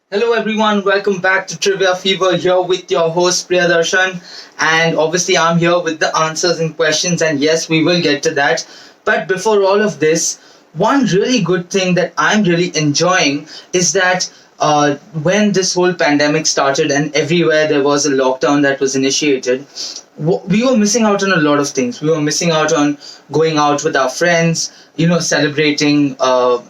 Hello everyone, welcome back to Trivia Fever here with your host Priyadarshan, and obviously I'm here with the answers and questions, and yes, we will get to that. But before all of this, one really good thing that I'm really enjoying is that when this whole pandemic started and everywhere there was a lockdown that was initiated, we were missing out on a lot of things. We were missing out on going out with our friends, celebrating or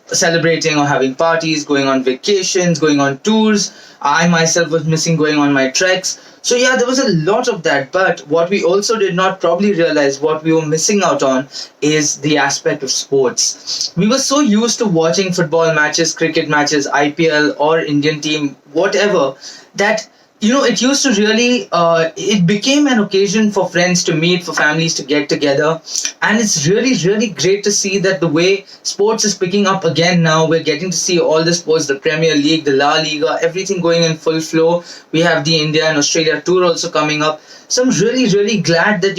having parties, going on vacations, going on tours. I myself was missing going on my treks. So yeah, there was a lot of that. But what we also did not probably realize, what we were missing out on, is the aspect of sports. We were so used to watching football matches, cricket matches, IPL or Indian team, whatever, that it used to really it became an occasion for friends to meet, for families to get together. And it's really great to see that the way sports is picking up again. Now we're getting to see all the sports, the Premier League, the La Liga, everything going in full flow. We have the India and Australia tour also coming up. So I'm really glad that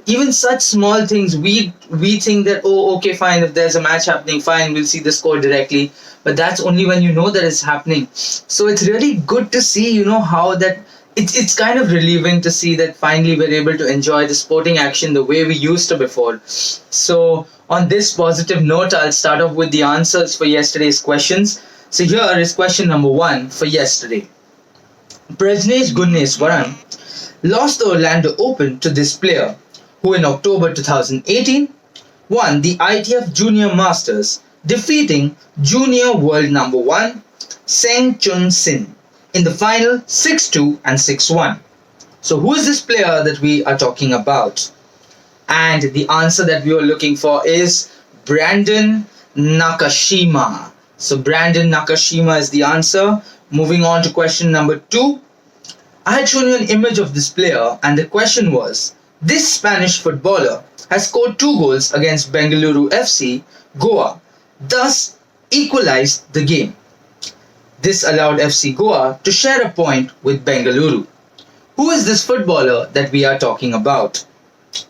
even such small things, we think that, oh, okay, fine, if there's a match happening, fine, we'll see the score directly. But that's only when you know that it's happening. So it's really good to see, how that it's kind of relieving to see that finally we're able to enjoy the sporting action the way we used to before. So on this positive note, I'll start off with the answers for yesterday's questions. So here is question number one for yesterday. Prajnesh Gunneswaran lost the Orlando Open to this player, who in October 2018 won the ITF Junior Masters, defeating junior world number 1 Seng Chun Sin in the final 6-2 and 6-1. So who is this player that we are talking about? And the answer that we are looking for is Brandon Nakashima. So Brandon Nakashima is the answer. Moving on to question number 2. I had shown you an image of this player, and the question was, this Spanish footballer has scored 2 goals against Bengaluru FC, Goa, thus equalized the game. This allowed FC Goa to share a point with Bengaluru. Who is this footballer that we are talking about?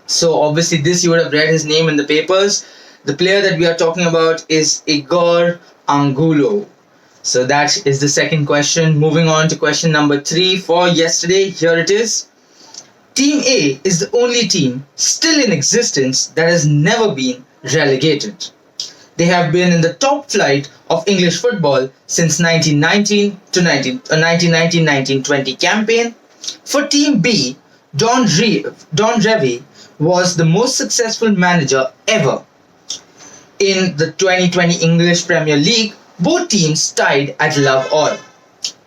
So obviously this you would have read his name in the papers. The player that we are talking about is Igor Angulo. So that is the second question. Moving on to question number 3 for yesterday. Here it is. Team A is the only team still in existence that has never been relegated. They have been in the top flight of English football since 1919 to 1919-1920 campaign. For Team B, Don Revie was the most successful manager ever. In the 2020 English Premier League, both teams tied at love all.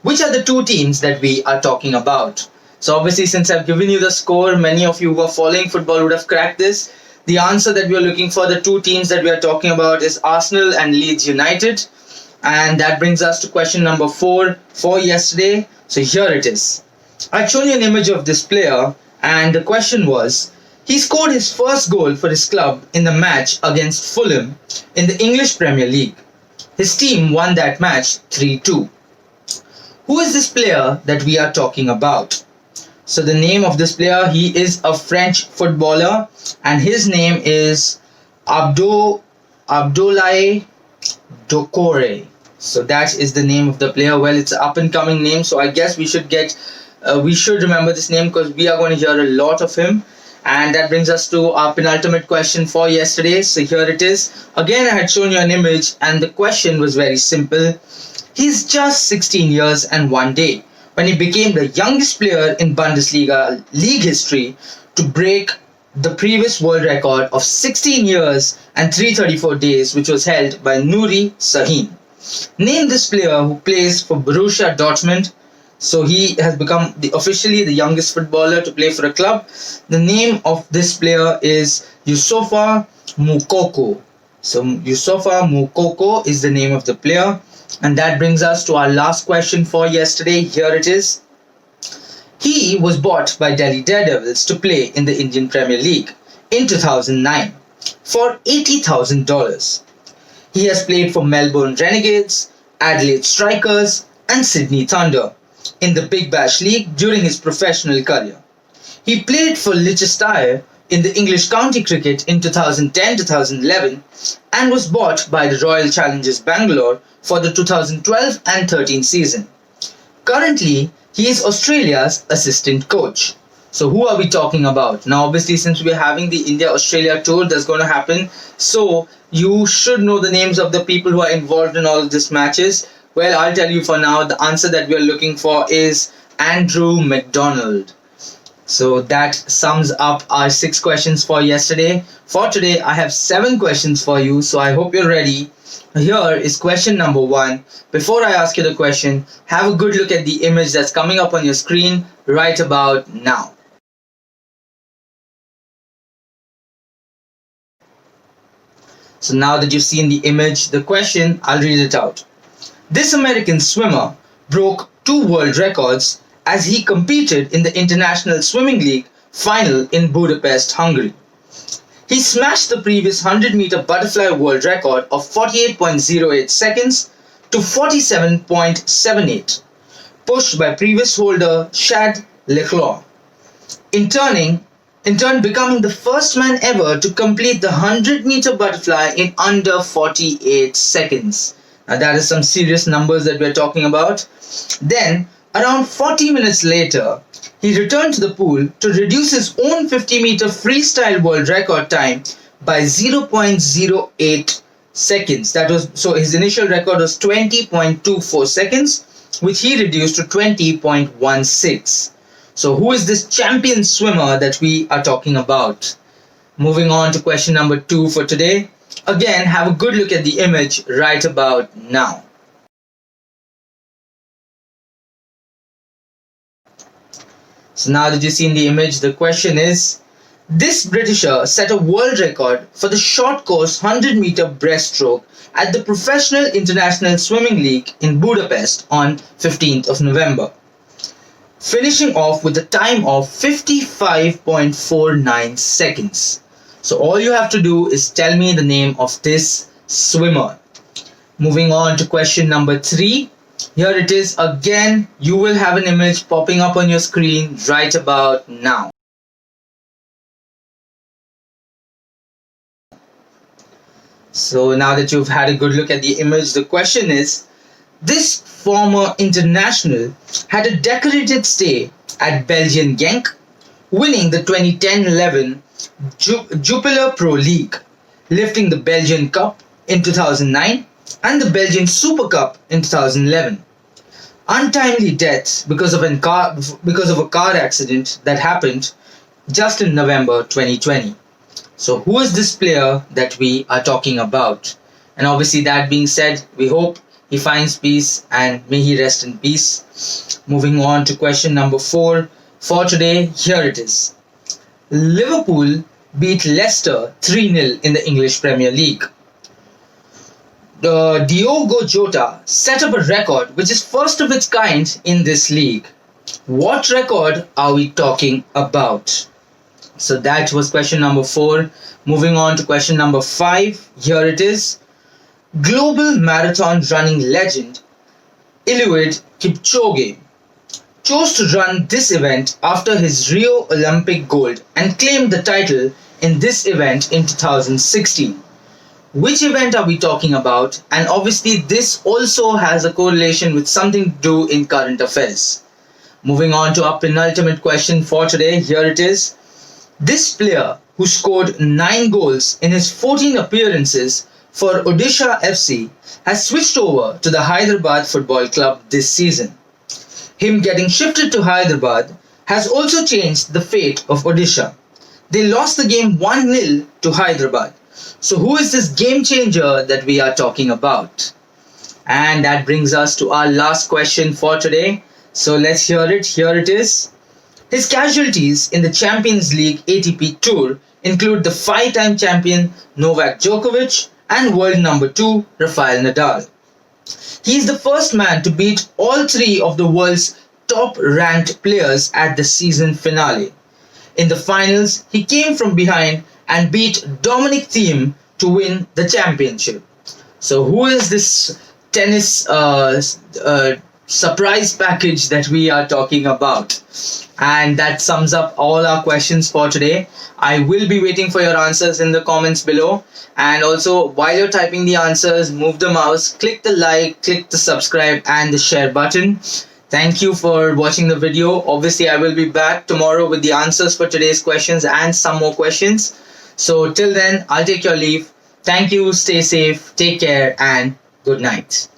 Which are the 2 teams that we are talking about? So obviously, since I've given you the score, many of you who are following football would have cracked this. The answer that we are looking for, the 2 teams that we are talking about, is Arsenal and Leeds United. And that brings us to question number 4 for yesterday. So here it is. I've shown you an image of this player, and the question was, he scored his first goal for his club in the match against Fulham in the English Premier League. His team won that match 3-2. Who is this player that we are talking about? So the name of this player, he is a French footballer, and his name is Abdoulaye Doucouré. So that is the name of the player. Well, it's an up and coming name, so I guess we should remember this name because we are going to hear a lot of him. And that brings us to our penultimate question for yesterday. So here it is. Again, I had shown you an image, and the question was very simple. He's just 16 years and 1 day when he became the youngest player in Bundesliga league history to break the previous world record of 16 years and 334 days, which was held by Nuri Sahin. Name this player who plays for Borussia Dortmund. So he has become officially the youngest footballer to play for a club. The name of this player is Youssoufa Moukoko. So Youssoufa Moukoko is the name of the player. And that brings us to our last question for yesterday. Here it is. He was bought by Delhi Daredevils to play in the Indian Premier League in 2009 for $80,000. He has played for Melbourne Renegades, Adelaide Strikers and Sydney Thunder in the Big Bash League during his professional career. He played for Leicestershire in the English county cricket in 2010-2011 and was bought by the Royal Challengers Bangalore for the 2012 and 13 season. Currently, he is Australia's assistant coach. So who are we talking about? Now obviously since we're having the India-Australia tour that's going to happen, so you should know the names of the people who are involved in all of these matches. Well, I'll tell you for now, the answer that we're looking for is Andrew McDonald. So that sums up our 6 questions for yesterday. For today, I have 7 questions for you, so I hope you're ready. Here is question number 1. Before I ask you the question, have a good look at the image that's coming up on your screen right about now. So now that you've seen the image, the question, I'll read it out. This American swimmer broke 2 world records as he competed in the International Swimming League final in Budapest, Hungary. He smashed the previous 100-meter butterfly world record of 48.08 seconds to 47.78, pushed by previous holder Chad Leclerc, in turn becoming the first man ever to complete the 100-meter butterfly in under 48 seconds. Now that is some serious numbers that we're talking about. Then, around 40 minutes later, he returned to the pool to reduce his own 50-meter freestyle world record time by 0.08 seconds. So his initial record was 20.24 seconds, which he reduced to 20.16. So who is this champion swimmer that we are talking about? Moving on to question number 2 for today. Again, have a good look at the image right about now. So now that you've seen the image, the question is, this Britisher set a world record for the short course 100-meter breaststroke at the Professional International Swimming League in Budapest on 15th of November, finishing off with a time of 55.49 seconds. So all you have to do is tell me the name of this swimmer. Moving on to question number 3. Here it is again. You will have an image popping up on your screen right about now. So now that you've had a good look at the image, the question is, this former international had a decorated stay at Belgian Genk, winning the 2010-11 Jupiler Pro League, lifting the Belgian Cup in 2009 and the Belgian Super Cup in 2011. Untimely death because of a car accident that happened just in November 2020. So who is this player that we are talking about? And obviously, that being said, we hope he finds peace and may he rest in peace. Moving on to question number 4 for today. Here it is. Liverpool beat Leicester 3-0 in the English Premier League. Diogo Jota set up a record which is first of its kind in this league. What record are we talking about? So that was question number 4. Moving on to question number 5. Here it is. Global marathon running legend Eliud Kipchoge chose to run this event after his Rio Olympic gold and claimed the title in this event in 2016. Which event are we talking about? And obviously this also has a correlation with something to do in current affairs. Moving on to our penultimate question for today. Here it is. This player, who scored 9 goals in his 14 appearances for Odisha FC, has switched over to the Hyderabad Football Club this season. Him getting shifted to Hyderabad has also changed the fate of Odisha. They lost the game 1-0 to Hyderabad. So who is this game changer that we are talking about? And that brings us to our last question for today. So let's hear it. Here it is. His casualties in the Champions League ATP Tour include the 5-time champion Novak Djokovic and world number 2 Rafael Nadal. He is the first man to beat all 3 of the world's top-ranked players at the season finale. In the finals, he came from behind and beat Dominic Thiem to win the championship. So who is this tennis surprise package that we are talking about? And that sums up all our questions for today. I will be waiting for your answers in the comments below. And also, while you're typing the answers, move the mouse, click the like, click the subscribe and the share button. Thank you for watching the video. Obviously, I will be back tomorrow with the answers for today's questions and some more questions. So, till then, I'll take your leave. Thank you, stay safe, take care, and good night.